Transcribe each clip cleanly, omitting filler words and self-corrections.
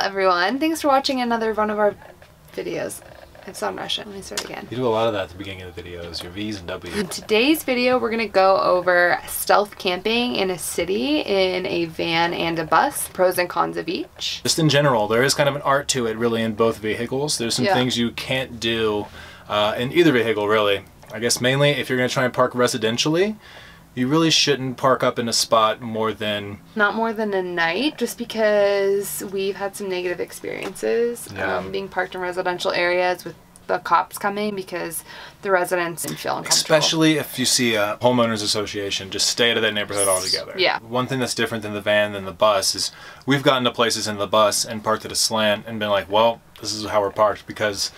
everyone. Thanks for watching another one of our videos. It's on Russian. Let me start again. You do a lot of that at the beginning of the videos, your V's and W's. In today's video, we're going to go over stealth camping in a city in a van and a bus. Pros and cons of each. Just in general, there is kind of an art to it really in both vehicles. There's some things you can't do in either vehicle really. I guess mainly if you're going to try and park residentially, you really shouldn't park up in a spot not more than a night, just because we've had some negative experiences being parked in residential areas with the cops coming because the residents didn't feel uncomfortable. Especially if you see a homeowners association, just stay out of that neighborhood altogether. Yeah. One thing that's different than the van than the bus is we've gotten to places in the bus and parked at a slant and been like, well, this is how we're parked because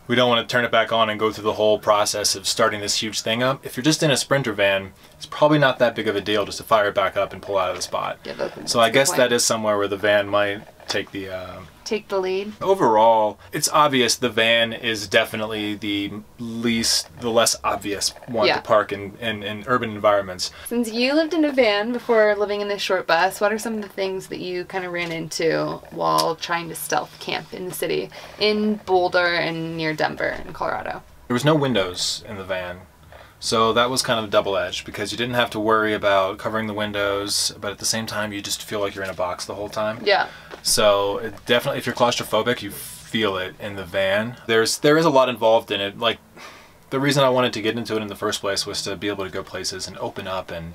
we don't want to turn it back on and go through the whole process of starting this huge thing up. If you're just in a Sprinter van, it's probably not that big of a deal just to fire it back up and pull out of the spot. Yeah, so I guess that is somewhere where the van might take the lead. Overall, it's obvious the van is definitely the less obvious one to park in urban environments. Since you lived in a van before living in this short bus, what are some of the things that you kind of ran into while trying to stealth camp in the city in Boulder and near Denver in Colorado? There was no windows in the van. So that was kind of double-edged because you didn't have to worry about covering the windows, but at the same time you just feel like you're in a box the whole time. Yeah. So definitely if you're claustrophobic, you feel it in the van. There is a lot involved in it. Like the reason I wanted to get into it in the first place was to be able to go places and open up and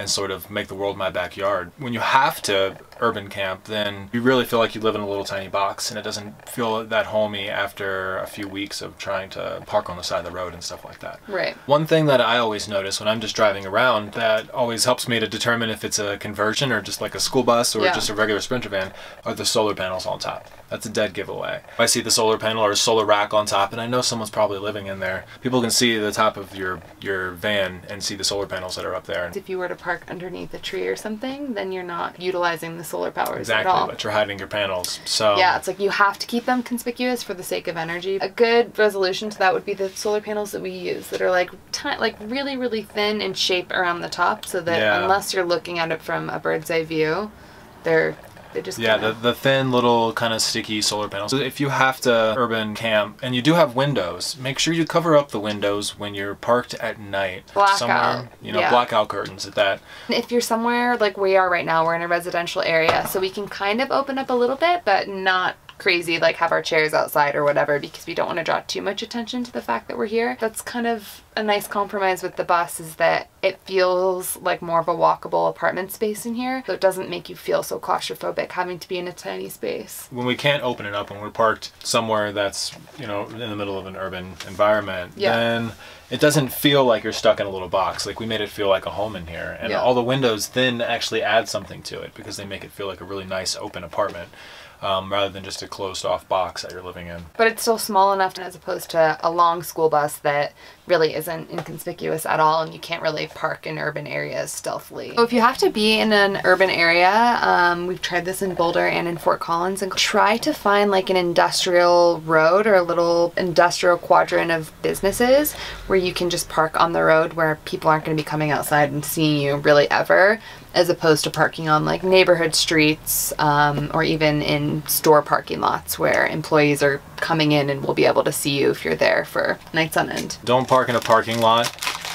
sort of make the world my backyard. When you have to urban camp, then you really feel like you live in a little tiny box and it doesn't feel that homey after a few weeks of trying to park on the side of the road and stuff like that. Right. One thing that I always notice when I'm just driving around that always helps me to determine if it's a conversion or just like a school bus or just a regular Sprinter van are the solar panels on top. That's a dead giveaway. I see the solar panel or a solar rack on top and I know someone's probably living in there. People can see the top of your van and see the solar panels that are up there. If you were to park underneath a tree or something, then you're not utilizing the solar powers at all. Exactly, but you're hiding your panels. So yeah, it's like you have to keep them conspicuous for the sake of energy. A good resolution to that would be the solar panels that we use that are like really, really thin in shape around the top so that unless you're looking at it from a bird's eye view, they just the thin little kind of sticky solar panels. So if you have to urban camp and you do have windows, make sure you cover up the windows when you're parked at night. Blackout. Somewhere, blackout curtains at that. If you're somewhere like we are right now, we're in a residential area, so we can kind of open up a little bit, but not crazy, like have our chairs outside or whatever, because we don't want to draw too much attention to the fact that we're here. That's kind of a nice compromise with the bus, is that it feels like more of a walkable apartment space in here, so it doesn't make you feel so claustrophobic having to be in a tiny space. When we can't open it up and we're parked somewhere that's, in the middle of an urban environment, then it doesn't feel like you're stuck in a little box. Like we made it feel like a home in here, and all the windows then actually add something to it because they make it feel like a really nice open apartment. Rather than just a closed-off box that you're living in. But it's still small enough as opposed to a long school bus that really isn't inconspicuous at all, and you can't really park in urban areas stealthily. So if you have to be in an urban area, we've tried this in Boulder and in Fort Collins, and try to find like an industrial road or a little industrial quadrant of businesses where you can just park on the road where people aren't going to be coming outside and seeing you really ever, as opposed to parking on like neighborhood streets or even in store parking lots where employees are coming in and will be able to see you if you're there for nights on end. Don't park in a parking lot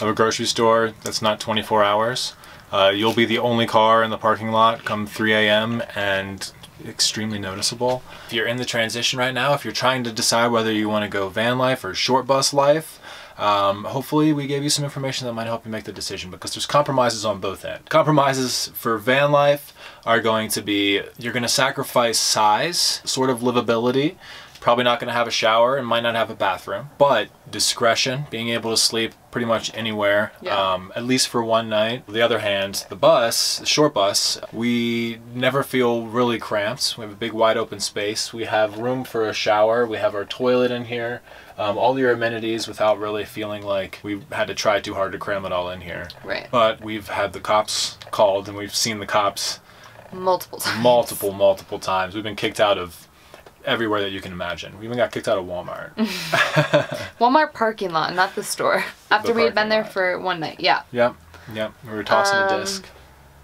of a grocery store that's not 24 hours. You'll be the only car in the parking lot come 3 a.m. and extremely noticeable. If you're in the transition right now, if you're trying to decide whether you want to go van life or short bus life, hopefully we gave you some information that might help you make the decision, because there's compromises on both ends. Compromises for van life are going to be, you're going to sacrifice size, sort of livability, probably not going to have a shower and might not have a bathroom, but discretion, being able to sleep pretty much anywhere, at least for one night. On the other hand, the bus, the short bus, we never feel really cramped. We have a big wide open space. We have room for a shower. We have our toilet in here. All your amenities without really feeling like we had to try too hard to cram it all in here. Right. But we've had the cops called and we've seen the cops multiple times. Multiple times. We've been kicked out of everywhere that you can imagine. We even got kicked out of Walmart. Walmart parking lot, not the store. After we had been there for one night, Yep. We were tossing a disc.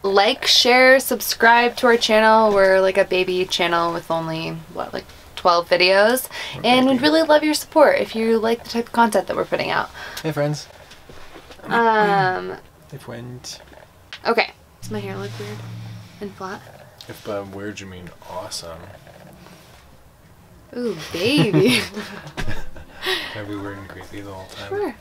Like, share, subscribe to our channel. We're like a baby channel with only, what, like 12 videos. And we'd really love your support if you like the type of content that we're putting out. Hey, friends. Hey, friends. Okay. Does my hair look weird and flat? If by weird you mean awesome. Ooh, baby. Can I be weird and creepy the whole time? Sure.